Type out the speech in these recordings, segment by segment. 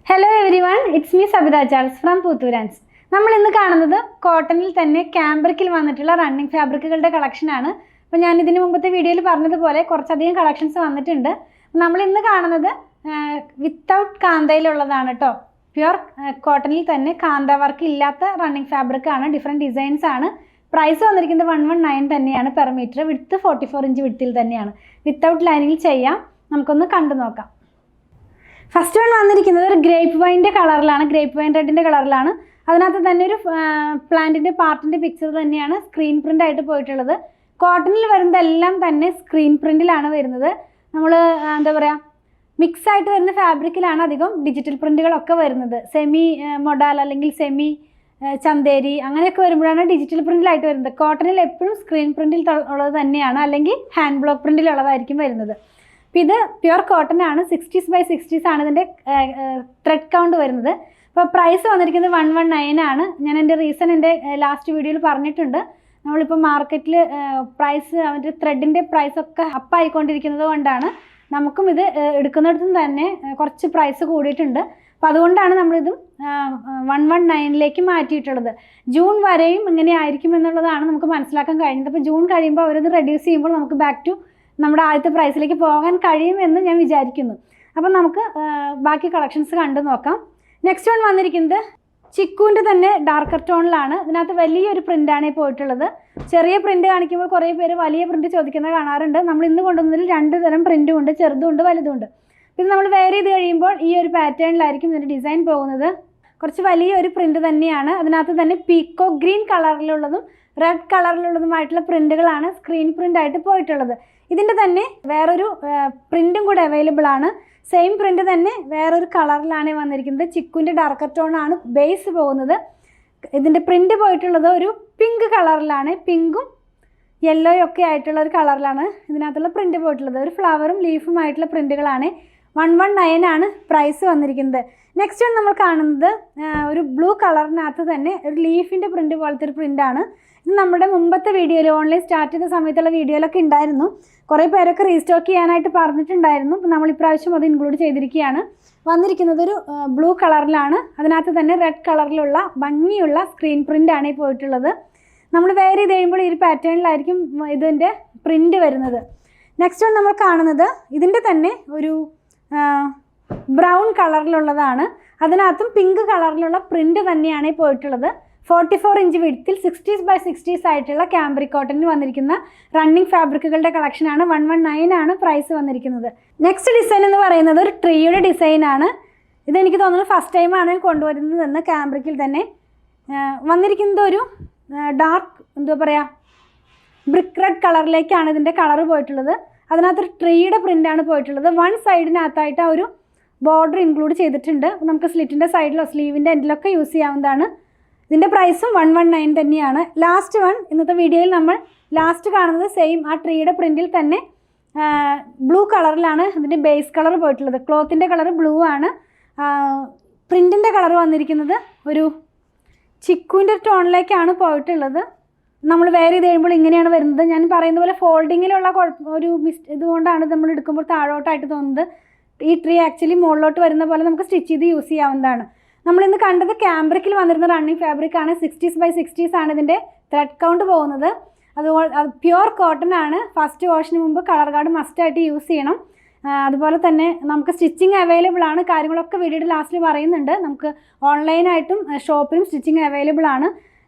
Hello everyone, it's me Sabitha Charles from Putturans. നമ്മൾ ഇന്ന് കാണുന്നത് കോട്ടണിൽ തന്നെ കാംബ്രിക്കിൽ വന്നിട്ടുള്ള റണ്ണിംഗ് ഫാബ്രിക്കുകളുടെ കളക്ഷൻ ആണ്. അപ്പോൾ ഞാൻ ഇതിനു മുമ്പത്തെ വീഡിയോയിൽ പറഞ്ഞതുപോലെ കുറച്ചധികം കളക്ഷൻസ് വന്നിട്ടുണ്ട്. നമ്മൾ ഇന്ന് കാണുന്നത് വിത്തൗട്ട് കാന്തയിലുള്ളതാണ് കേട്ടോ. പ്യുർ കോട്ടണിൽ തന്നെ കാന്ത വർക്ക് ഇല്ലാത്ത റണ്ണിംഗ് ഫാബ്രിക് ആണ്. ഡിഫറെൻറ്റ് ഡിസൈൻസ് ആണ്. പ്രൈസ് വന്നിരിക്കുന്നത് 119 തന്നെയാണ് പെർ മീറ്റർ. വിഡ്ത്ത് 44 ഇഞ്ച് വിഡ്ത്തിൽ തന്നെയാണ്. വിത്തൗട്ട് ലൈനിങ്ങിൽ ചെയ്യാം. നമുക്കൊന്ന് കണ്ടു നോക്കാം. ഫസ്റ്റ് വൺ വന്നിരിക്കുന്നത് ഒരു ഗ്രേപ്പ് വൈൻ്റെ കളറിലാണ്. ഗ്രേപ്പ് വൈൻ റെഡിൻ്റെ കളറിലാണ്. അതിനകത്ത് തന്നെ ഒരു പ്ലാന്റിൻ്റെ പാർട്ടിൻ്റെ പിക്ചർ തന്നെയാണ് സ്ക്രീൻ പ്രിൻ്റ് ആയിട്ട് പോയിട്ടുള്ളത്. കോട്ടണിൽ വരുന്നതെല്ലാം തന്നെ സ്ക്രീൻ പ്രിൻറ്റിലാണ് വരുന്നത്. നമ്മൾ എന്താ പറയുക, മിക്സ് ആയിട്ട് വരുന്ന ഫാബ്രിക്കിലാണ് അധികം ഡിജിറ്റൽ പ്രിൻറ്റുകളൊക്കെ വരുന്നത്. സെമി മൊഡാൽ അല്ലെങ്കിൽ സെമി ചന്തേരി അങ്ങനെയൊക്കെ വരുമ്പോഴാണ് ഡിജിറ്റൽ പ്രിൻറ്റിലായിട്ട് വരുന്നത്. കോട്ടണിൽ എപ്പോഴും സ്ക്രീൻ പ്രിൻറ്റിൽ ഉള്ളത് തന്നെയാണ്, അല്ലെങ്കിൽ ഹാൻഡ് ബ്ലോക്ക് പ്രിൻറ്റിലുള്ളതായിരിക്കും വരുന്നത്. അപ്പോൾ ഇത് പ്യുർ കോട്ടൺ ആണ്. 60s by 60s ആണ് ഇതിൻ്റെ ത്രെഡ് കൗണ്ട് വരുന്നത്. അപ്പോൾ പ്രൈസ് വന്നിരിക്കുന്നത് 119 ആണ്. ഞാൻ എൻ്റെ റീസൺ എൻ്റെ ലാസ്റ്റ് വീഡിയോയിൽ പറഞ്ഞിട്ടുണ്ട്. നമ്മളിപ്പോൾ മാർക്കറ്റിൽ പ്രൈസ് അവൻ്റെ ത്രെഡിൻ്റെ പ്രൈസൊക്കെ അപ്പായിക്കൊണ്ടിരിക്കുന്നത് കൊണ്ടാണ് നമുക്കും ഇത് എടുക്കുന്നിടത്തും തന്നെ കുറച്ച് പ്രൈസ് കൂടിയിട്ടുണ്ട്. അപ്പോൾ അതുകൊണ്ടാണ് നമ്മളിതും 119ലേക്ക് മാറ്റിയിട്ടുള്ളത്. ജൂൺ വരെയും ഇങ്ങനെ ആയിരിക്കും എന്നുള്ളതാണ് നമുക്ക് മനസ്സിലാക്കാൻ കഴിഞ്ഞത്. അപ്പോൾ ജൂൺ കഴിയുമ്പോൾ അവരത് റെഡ്യൂസ് ചെയ്യുമ്പോൾ നമുക്ക് ബാക്ക് ടു നമ്മുടെ ആദ്യത്തെ പ്രൈസിലേക്ക് പോകാൻ കഴിയുമെന്ന് ഞാൻ വിചാരിക്കുന്നു. അപ്പം നമുക്ക് ബാക്കി കളക്ഷൻസ് കണ്ടു നോക്കാം. നെക്സ്റ്റ് വൺ വന്നിരിക്കുന്നത് ചിക്കുവിൻ്റെ തന്നെ ഡാർക്കർ ടോണിലാണ്. ഇതിനകത്ത് വലിയൊരു പ്രിൻ്റാണ് പോയിട്ടുള്ളത്. ചെറിയ പ്രിൻ്റ് കാണിക്കുമ്പോൾ കുറേ പേര് വലിയ പ്രിൻ്റ് ചോദിക്കുന്നത് കാണാറുണ്ട്. നമ്മൾ ഇന്ന് കൊണ്ടുവന്നതിൽ 2 തരം പ്രിൻ്റും ഉണ്ട്, ചെറുതുണ്ട് വലുതുണ്ട്. പിന്നെ നമ്മൾ വെയർ ചെയ്ത് കഴിയുമ്പോൾ ഈ ഒരു പാറ്റേണിലായിരിക്കും ഇതിൻ്റെ ഡിസൈൻ പോകുന്നത്. കുറച്ച് വലിയൊരു പ്രിൻ്റ് തന്നെയാണ്. അതിനകത്ത് തന്നെ പീക്കോ ഗ്രീൻ കളറിലുള്ളതും റെഡ് കളറിലുള്ളതുമായിട്ടുള്ള പ്രിൻ്റുകളാണ് സ്ക്രീൻ പ്രിൻ്റ് ആയിട്ട് പോയിട്ടുള്ളത്. ഇതിൻ്റെ തന്നെ വേറൊരു പ്രിൻറ്റും കൂടെ അവൈലബിൾ ആണ്. സെയിം പ്രിൻ്റ് തന്നെ വേറൊരു കളറിലാണ് വന്നിരിക്കുന്നത്. ചിക്കുവിൻ്റെ ഡാർക്കർ ടോൺ ആണ് ബേസ് പോകുന്നത്. ഇതിൻ്റെ പ്രിൻ്റ് പോയിട്ടുള്ളത് ഒരു പിങ്ക് കളറിലാണ്. പിങ്കും യെല്ലോയും ഒക്കെ ആയിട്ടുള്ള ഒരു കളറിലാണ് ഇതിനകത്തുള്ള പ്രിൻ്റ് പോയിട്ടുള്ളത്. ഒരു ഫ്ലവറും ലീഫും ആയിട്ടുള്ള പ്രിൻ്റുകളാണ്. 119 ആണ് പ്രൈസ് വന്നിരിക്കുന്നത്. നെക്സ്റ്റ് നമ്മൾ കാണുന്നത് ഒരു ബ്ലൂ കളറിനകത്ത് തന്നെ ഒരു ലീഫിൻ്റെ പ്രിൻ്റ് പോലത്തെ ഒരു പ്രിൻ്റാണ്. ഇത് നമ്മുടെ മുമ്പത്തെ വീഡിയോയിൽ ഓൺലൈൻ സ്റ്റാർട്ട് ചെയ്ത സമയത്തുള്ള വീഡിയോയിലൊക്കെ ഉണ്ടായിരുന്നു. കുറേ പേരൊക്കെ റീസ്റ്റോക്ക് ചെയ്യാനായിട്ട് പറഞ്ഞിട്ടുണ്ടായിരുന്നു. അപ്പോൾ നമ്മൾ ഇപ്രാവശ്യം അത് ഇൻക്ലൂഡ് ചെയ്തിരിക്കുകയാണ്. വന്നിരിക്കുന്നത് ഒരു ബ്ലൂ കളറിലാണ്. അതിനകത്ത് തന്നെ റെഡ് കളറിലുള്ള ഭംഗിയുള്ള സ്ക്രീൻ പ്രിൻ്റാണ് ഈ പോയിട്ടുള്ളത്. നമ്മൾ വെയർ ചെയ്ത് കഴിയുമ്പോൾ ഈ ഒരു പാറ്റേണിലായിരിക്കും ഇതിൻ്റെ പ്രിൻ്റ് വരുന്നത്. നെക്സ്റ്റ് നമ്മൾ കാണുന്നത് ഇതിൻ്റെ തന്നെ ഒരു ബ്രൗൺ കളറിലുള്ളതാണ്. അതിനകത്തും പിങ്ക് കളറിലുള്ള പ്രിൻ്റ് തന്നെയാണ് ഈ പോയിട്ടുള്ളത്. 44 ഇഞ്ച് വിഡ്ത്തിൽ 60s by 60s ആയിട്ടുള്ള കാംബ്രിക് കോട്ടണിൽ വന്നിരിക്കുന്ന റണ്ണിങ് ഫാബ്രിക്കുകളുടെ കളക്ഷനാണ്. 119 ആണ് പ്രൈസ് വന്നിരിക്കുന്നത്. നെക്സ്റ്റ് ഡിസൈൻ എന്ന് പറയുന്നത് ഒരു ട്രീയുടെ ഡിസൈനാണ്. ഇതെനിക്ക് തോന്നുന്നു ഫസ്റ്റ് ടൈമാണ് കൊണ്ടുവരുന്നതെന്ന്. കാംബ്രിക്കിൽ തന്നെ വന്നിരിക്കുന്നത് ഒരു ഡാർക്ക് എന്താ പറയുക, ബ്രിക്ക് റെഡ് കളറിലേക്കാണ് ഇതിൻ്റെ കളറ് പോയിട്ടുള്ളത്. അതിനകത്തൊരു ട്രീയുടെ പ്രിൻ്റാണ് പോയിട്ടുള്ളത്. വൺ സൈഡിനകത്തായിട്ട് ആ ഒരു ബോർഡർ ഇൻക്ലൂഡ് ചെയ്തിട്ടുണ്ട്. നമുക്ക് സ്ലിറ്റിൻ്റെ സൈഡിലോ സ്ലീവിൻ്റെ എൻഡിലൊക്കെ യൂസ് ചെയ്യാവുന്നതാണ്. ഇതിൻ്റെ പ്രൈസും 119 തന്നെയാണ്. ലാസ്റ്റ് വൺ ഇന്നത്തെ വീഡിയോയിൽ നമ്മൾ ലാസ്റ്റ് കാണുന്നത് സെയിം ആ ട്രീയുടെ പ്രിൻറ്റിൽ തന്നെ ബ്ലൂ കളറിലാണ് ഇതിൻ്റെ ബേസ് കളർ പോയിട്ടുള്ളത്. ക്ലോത്തിൻ്റെ കളർ ബ്ലൂ ആണ്. പ്രിൻറ്റിൻ്റെ കളർ വന്നിരിക്കുന്നത് ഒരു ചിക്കുവിൻ്റെ ടോണിലേക്കാണ് പോയിട്ടുള്ളത്. നമ്മൾ വെയർ ചെയ്ത് കഴിയുമ്പോൾ ഇങ്ങനെയാണ് വരുന്നത്. ഞാൻ പറയുന്ന പോലെ ഫോൾഡിങ്ങിലുള്ള ഒരു ഇതുകൊണ്ടാണ് നമ്മൾ എടുക്കുമ്പോൾ താഴോട്ടായിട്ട് തോന്നുന്നത്. ഈ ട്രീ ആക്ച്വലി മുകളിലോട്ട് വരുന്ന പോലെ നമുക്ക് സ്റ്റിച്ച് ചെയ്ത് യൂസ് ചെയ്യാവുന്നതാണ്. നമ്മളിന്ന് കണ്ടത് കാംബ്രിക്കിൽ വന്നിരുന്ന റണ്ണിങ് ഫാബ്രിക് ആണ്. 60s by 60s ആണ് ഇതിൻ്റെ ത്രെഡ് കൗണ്ട് പോകുന്നത്. അതുപോലെ അത് പ്യുർ കോട്ടൺ ആണ്. ഫസ്റ്റ് വാഷിന് മുമ്പ് കളർ ഗാർഡ് മസ്റ്റായിട്ട് യൂസ് ചെയ്യണം. അതുപോലെ തന്നെ നമുക്ക് സ്റ്റിച്ചിങ് അവൈലബിൾ ആണ്. കാര്യങ്ങളൊക്കെ വീഡിയോയുടെ ലാസ്റ്റിൽ പറയുന്നുണ്ട്. നമുക്ക് ഓൺലൈനായിട്ടും ഷോപ്പിലും സ്റ്റിച്ചിങ് അവൈലബിൾ ആണ്.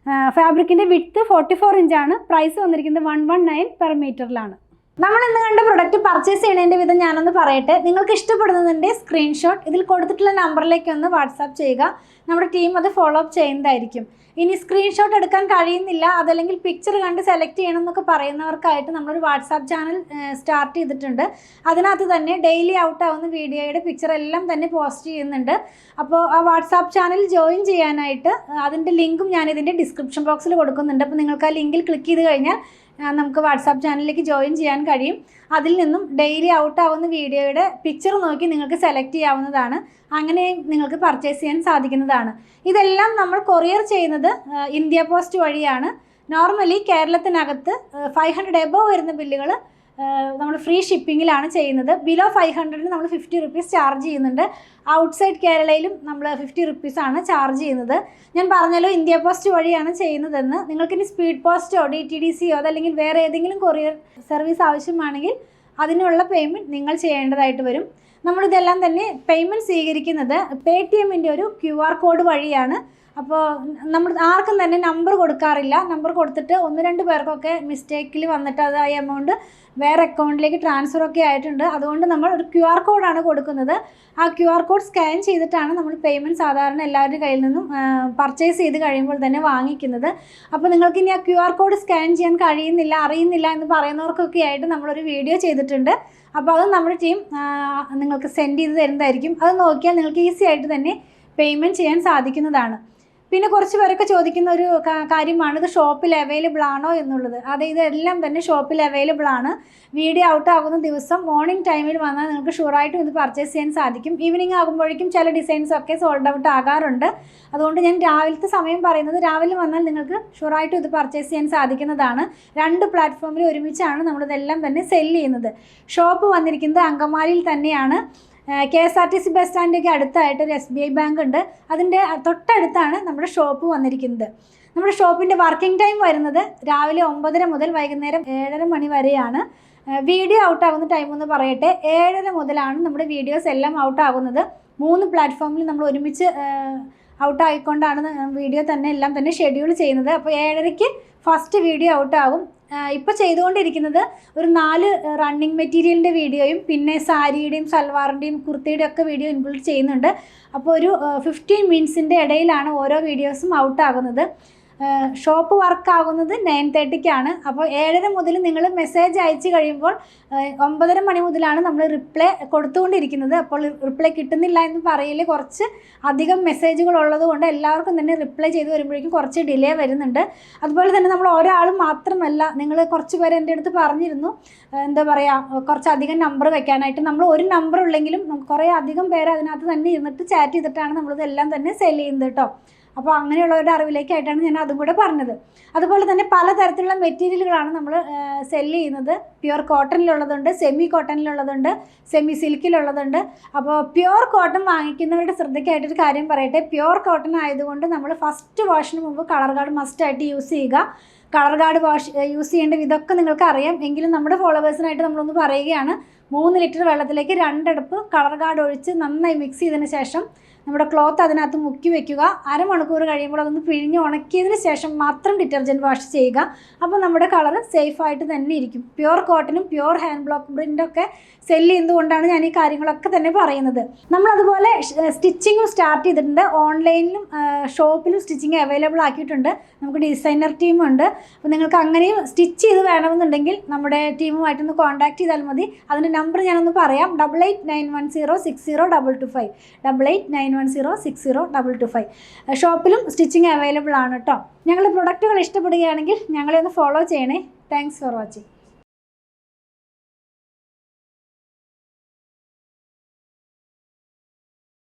ഫാബ്രിക്കിൻ്റെ വിഡ്ത്ത് 44 ഇഞ്ചാണ്. പ്രൈസ് വന്നിരിക്കുന്നത് 119 പെർ മീറ്ററിലാണ്. നമ്മൾ ഇന്ന് കണ്ട പ്രൊഡക്റ്റ് പർച്ചേസ് ചെയ്യുന്നതിൻ്റെ വിധം ഞാനൊന്ന് പറയട്ടെ. നിങ്ങൾക്ക് ഇഷ്ടപ്പെടുന്നതിൻ്റെ സ്ക്രീൻഷോട്ട് ഇതിൽ കൊടുത്തിട്ടുള്ള നമ്പറിലേക്ക് ഒന്ന് വാട്സാപ്പ് ചെയ്യുക. നമ്മുടെ ടീം അത് ഫോളോ അപ്പ് ചെയ്യുന്നതായിരിക്കും. ഇനി സ്ക്രീൻഷോട്ട് എടുക്കാൻ കഴിയുന്നില്ല, അതല്ലെങ്കിൽ പിക്ചർ കണ്ട് സെലക്ട് ചെയ്യണം എന്നൊക്കെ പറയുന്നവർക്കായിട്ട് നമ്മളൊരു വാട്സാപ്പ് ചാനൽ സ്റ്റാർട്ട് ചെയ്തിട്ടുണ്ട്. അതിനകത്ത് തന്നെ ഡെയിലി ഔട്ട് ആവുന്ന വീഡിയോയുടെ പിക്ചർ എല്ലാം തന്നെ പോസ്റ്റ് ചെയ്യുന്നുണ്ട്. അപ്പോൾ ആ വാട്സാപ്പ് ചാനൽ ജോയിൻ ചെയ്യാനായിട്ട് അതിൻ്റെ ലിങ്കും ഞാനിതിൻ്റെ ഡിസ്ക്രിപ്ഷൻ ബോക്സിൽ കൊടുക്കുന്നുണ്ട്. അപ്പോൾ നിങ്ങൾക്ക് ആ ലിങ്കിൽ ക്ലിക്ക് ചെയ്ത് കഴിഞ്ഞാൽ നമുക്ക് വാട്സാപ്പ് ചാനലിലേക്ക് ജോയിൻ ചെയ്യാൻ കഴിയും. അതിൽ നിന്നും ഡെയിലി ഔട്ട് ആവുന്ന വീഡിയോയുടെ പിക്ചർ നോക്കി നിങ്ങൾക്ക് സെലക്ട് ചെയ്യാവുന്നതാണ്. അങ്ങനെ നിങ്ങൾക്ക് പർച്ചേസ് ചെയ്യാൻ സാധിക്കുന്നതാണ്. ഇതെല്ലാം നമ്മൾ കൊറിയർ ചെയ്യുന്നത് ഇന്ത്യ പോസ്റ്റ് വഴിയാണ്. നോർമലി കേരളത്തിനകത്ത് 500 എബോവ് വരുന്ന ബില്ലുകൾ നമ്മൾ ഫ്രീ ഷിപ്പിങ്ങിലാണ് ചെയ്യുന്നത്. ബിലോ 500 നമ്മൾ 50 റുപ്പീസ് ചാർജ് ചെയ്യുന്നുണ്ട്. ഔട്ട്സൈഡ് കേരളയിലും നമ്മൾ 50 റുപ്പീസാണ് ചാർജ് ചെയ്യുന്നത്. ഞാൻ പറഞ്ഞല്ലോ ഇന്ത്യ പോസ്റ്റ് വഴിയാണ് ചെയ്യുന്നതെന്ന്. നിങ്ങൾക്കിനി സ്പീഡ് പോസ്റ്റോ DTDCയോ അതല്ലെങ്കിൽ വേറെ ഏതെങ്കിലും കൊറിയർ സർവീസ് ആവശ്യമാണെങ്കിൽ അതിനുള്ള പേയ്മെൻറ്റ് നിങ്ങൾ ചെയ്യേണ്ടതായിട്ട് വരും. നമ്മളിതെല്ലാം തന്നെ പേയ്മെൻറ്റ് സ്വീകരിക്കുന്നത് പേടിഎമ്മിൻ്റെ ഒരു QR കോഡ് വഴിയാണ്. അപ്പോൾ നമ്മൾ ആർക്കും തന്നെ നമ്പർ കൊടുക്കാറില്ല. നമ്പർ കൊടുത്തിട്ട് 1-2 പേർക്കൊക്കെ മിസ്റ്റേക്കിൽ വന്നിട്ട് അത് ആ എമൗണ്ട് വേറെ അക്കൗണ്ടിലേക്ക് ട്രാൻസ്ഫറൊക്കെ ആയിട്ടുണ്ട്. അതുകൊണ്ട് നമ്മൾ ഒരു QR കോഡാണ് കൊടുക്കുന്നത്. ആ QR കോഡ് സ്കാൻ ചെയ്തിട്ടാണ് നമ്മൾ പേയ്മെൻറ്റ് സാധാരണ എല്ലാവരുടെ കയ്യിൽ നിന്നും പർച്ചേസ് ചെയ്ത് കഴിയുമ്പോൾ തന്നെ വാങ്ങിക്കുന്നത്. അപ്പോൾ നിങ്ങൾക്ക് ഇനി ആ QR കോഡ് സ്കാൻ ചെയ്യാൻ കഴിയുന്നില്ല, അറിയുന്നില്ല എന്ന് പറയുന്നവർക്കൊക്കെ ആയിട്ട് നമ്മളൊരു വീഡിയോ ചെയ്തിട്ടുണ്ട്. അപ്പോൾ അത് നമ്മുടെ ടീം നിങ്ങൾക്ക് സെൻഡ് ചെയ്ത് തരുന്നതായിരിക്കും. അത് നോക്കിയാൽ നിങ്ങൾക്ക് ഈസി ആയിട്ട് തന്നെ പേയ്മെൻറ്റ് ചെയ്യാൻ സാധിക്കുന്നതാണ്. പിന്നെ കുറച്ച് പേരൊക്കെ ചോദിക്കുന്ന ഒരു കാര്യമാണ് ഇത് ഷോപ്പിൽ അവൈലബിൾ ആണോ എന്നുള്ളത്. അതെ, ഇതെല്ലാം തന്നെ ഷോപ്പിൽ അവൈലബിൾ ആണ്. വീഡിയോ ഔട്ട് ആകുന്ന ദിവസം മോർണിംഗ് ടൈമിൽ വന്നാൽ നിങ്ങൾക്ക് ഷുവറായിട്ടും ഇത് പർച്ചേസ് ചെയ്യാൻ സാധിക്കും. ഈവനിങ് ആകുമ്പോഴേക്കും ചില ഡിസൈൻസൊക്കെ സോൾഡ് ഔട്ട് ആകാറുണ്ട്. അതുകൊണ്ട് ഞാൻ രാവിലത്തെ സമയം പറയുന്നത്, രാവിലെ വന്നാൽ നിങ്ങൾക്ക് ഷുവറായിട്ടും ഇത് പർച്ചേസ് ചെയ്യാൻ സാധിക്കുന്നതാണ്. 2 പ്ലാറ്റ്ഫോമിൽ ഒരുമിച്ചാണ് നമ്മളിതെല്ലാം തന്നെ സെല് ചെയ്യുന്നത്. ഷോപ്പ് വന്നിരിക്കുന്നത് അങ്കമാലിയിൽ തന്നെയാണ്. KSRTC ബസ് സ്റ്റാൻഡിലേക്ക് അടുത്തായിട്ട് ഒരു SBI ബാങ്ക് ഉണ്ട്. അതിൻ്റെ തൊട്ടടുത്താണ് നമ്മുടെ ഷോപ്പ് വന്നിരിക്കുന്നത്. നമ്മുടെ ഷോപ്പിൻ്റെ വർക്കിംഗ് ടൈം വരുന്നത് രാവിലെ 9:30 മുതൽ വൈകുന്നേരം 7:30 മണി വരെയാണ്. വീഡിയോ ഔട്ടാകുന്ന ടൈം എന്ന് പറയട്ടെ, 7:30 മുതലാണ് നമ്മുടെ വീഡിയോസ് എല്ലാം ഔട്ടാകുന്നത്. 3 പ്ലാറ്റ്ഫോമിൽ നമ്മൾ ഒരുമിച്ച് ഔട്ടായിക്കൊണ്ടാണ് വീഡിയോ തന്നെ എല്ലാം തന്നെ ഷെഡ്യൂൾ ചെയ്യുന്നത്. അപ്പോൾ 7:30-ക്ക് ഫസ്റ്റ് വീഡിയോ ഔട്ടാകും. ഇപ്പോൾ ചെയ്തുകൊണ്ടിരിക്കുന്നത് ഒരു 4 റണ്ണിങ് മെറ്റീരിയലിൻ്റെ വീഡിയോയും പിന്നെ സാരിയുടെയും സൽവാറിൻ്റെയും കുർത്തിയുടെയും ഒക്കെ വീഡിയോ ഇൻക്ലൂഡ് ചെയ്യുന്നുണ്ട്. അപ്പോൾ ഒരു 15 മിനിറ്റ്സിൻ്റെ ഇടയിലാണ് ഓരോ വീഡിയോസും ഔട്ടാകുന്നത്. ഷോപ്പ് വർക്കാകുന്നത് 9:30-ക്കാണ്. അപ്പോൾ 7:30 മുതൽ നിങ്ങൾ മെസ്സേജ് അയച്ചു കഴിയുമ്പോൾ 9:30 മണി മുതലാണ് നമ്മൾ റിപ്ലൈ കൊടുത്തുകൊണ്ടിരിക്കുന്നത്. അപ്പോൾ റിപ്ലൈ കിട്ടുന്നില്ല എന്ന് പറയൽ കുറച്ച് അധികം മെസ്സേജുകൾ ഉള്ളത് കൊണ്ട് എല്ലാവർക്കും തന്നെ റിപ്ലൈ ചെയ്ത് വരുമ്പോഴേക്കും കുറച്ച് ഡിലേ വരുന്നുണ്ട്. അതുപോലെ തന്നെ നമ്മൾ ഒരാൾ മാത്രമല്ല, നിങ്ങൾ കുറച്ച് പേര് എൻ്റെ അടുത്ത് പറഞ്ഞിരുന്നു എന്താ പറയുക കുറച്ചധികം നമ്പർ വെക്കാനായിട്ട്. നമ്മൾ ഒരു നമ്പർ ഉള്ളെങ്കിലും കുറേ അധികം പേര് അതിനകത്ത് തന്നെ ഇരുന്നിട്ട് ചാറ്റ് ചെയ്തിട്ടാണ് നമ്മളിതെല്ലാം തന്നെ സെല് ചെയ്യുന്നത് കേട്ടോ. അപ്പോൾ അങ്ങനെയുള്ളവരുടെ അറിവിലേക്കായിട്ടാണ് ഞാൻ അതും കൂടെ പറഞ്ഞത്. അതുപോലെ തന്നെ പലതരത്തിലുള്ള മെറ്റീരിയലുകളാണ് നമ്മൾ സെല് ചെയ്യുന്നത്. പ്യുവർ കോട്ടണിലുള്ളതുണ്ട്, സെമി കോട്ടണിലുള്ളതുണ്ട്, സെമി സിൽക്കിലുള്ളതുണ്ട്. അപ്പോൾ പ്യുവർ കോട്ടൺ വാങ്ങിക്കുന്നവരുടെ ശ്രദ്ധയ്ക്കായിട്ടൊരു കാര്യം പറയട്ടെ. പ്യുവർ കോട്ടൺ ആയതുകൊണ്ട് നമ്മൾ ഫസ്റ്റ് വാഷിന് മുമ്പ് കളർ ഗാർഡ് മസ്റ്റായിട്ട് യൂസ് ചെയ്യുക. കളർ ഗാർഡ് യൂസ് ചെയ്യേണ്ട ഇതൊക്കെ നിങ്ങൾക്ക് അറിയാം. എങ്കിലും നമ്മുടെ ഫോളോവേഴ്സിനായിട്ട് നമ്മളൊന്ന് പറയുകയാണ്. 3 ലിറ്റർ വെള്ളത്തിലേക്ക് 2 അടുപ്പ് കളർ ഗാർഡ് ഒഴിച്ച് നന്നായി മിക്സ് ചെയ്തതിന് ശേഷം നമ്മുടെ ക്ലോത്ത് അതിനകത്ത് മുക്കി വെക്കുക. അരമണിക്കൂർ കഴിയുമ്പോൾ അതൊന്ന് പിഴിഞ്ഞ് ഉണക്കിയതിന് ശേഷം മാത്രം ഡിറ്റർജൻറ്റ് വാഷ് ചെയ്യുക. അപ്പോൾ നമ്മുടെ കളർ സേഫായിട്ട് തന്നെ ഇരിക്കും. പ്യുവർ കോട്ടനും പ്യുവർ ഹാൻഡ് ബ്ലോക്ക് പ്രിൻ്റൊക്കെ സെല്ല് ചെയ്യുന്നതുകൊണ്ടാണ് ഞാൻ ഈ കാര്യങ്ങളൊക്കെ തന്നെ പറയുന്നത്. നമ്മളതുപോലെ സ്റ്റിച്ചിങ്ങും സ്റ്റാർട്ട് ചെയ്തിട്ടുണ്ട്. ഓൺലൈനിലും ഷോപ്പിലും സ്റ്റിച്ചിങ് അവൈലബിൾ ആക്കിയിട്ടുണ്ട്. നമുക്ക് ഡിസൈനർ ടീമുണ്ട്. അപ്പോൾ നിങ്ങൾക്ക് അങ്ങനെയും സ്റ്റിച്ച് ചെയ്ത് വേണമെന്നുണ്ടെങ്കിൽ നമ്മുടെ ടീമുമായിട്ടൊന്ന് കോൺടാക്ട് ചെയ്താൽ മതി. അതിൻ്റെ നമ്പർ ഞാനൊന്ന് പറയാം. 8891060225 8891060225. ഷോപ്പിലും സ്റ്റിച്ചിങ് അവൈലബിൾ ആണ് കേട്ടോ. ഞങ്ങളുടെ പ്രൊഡക്റ്റുകൾ ഇഷ്ടപ്പെടുകയാണെങ്കിൽ ഞങ്ങളെ ഒന്ന് ഫോളോ ചെയ്യണേ. Thanks for watching.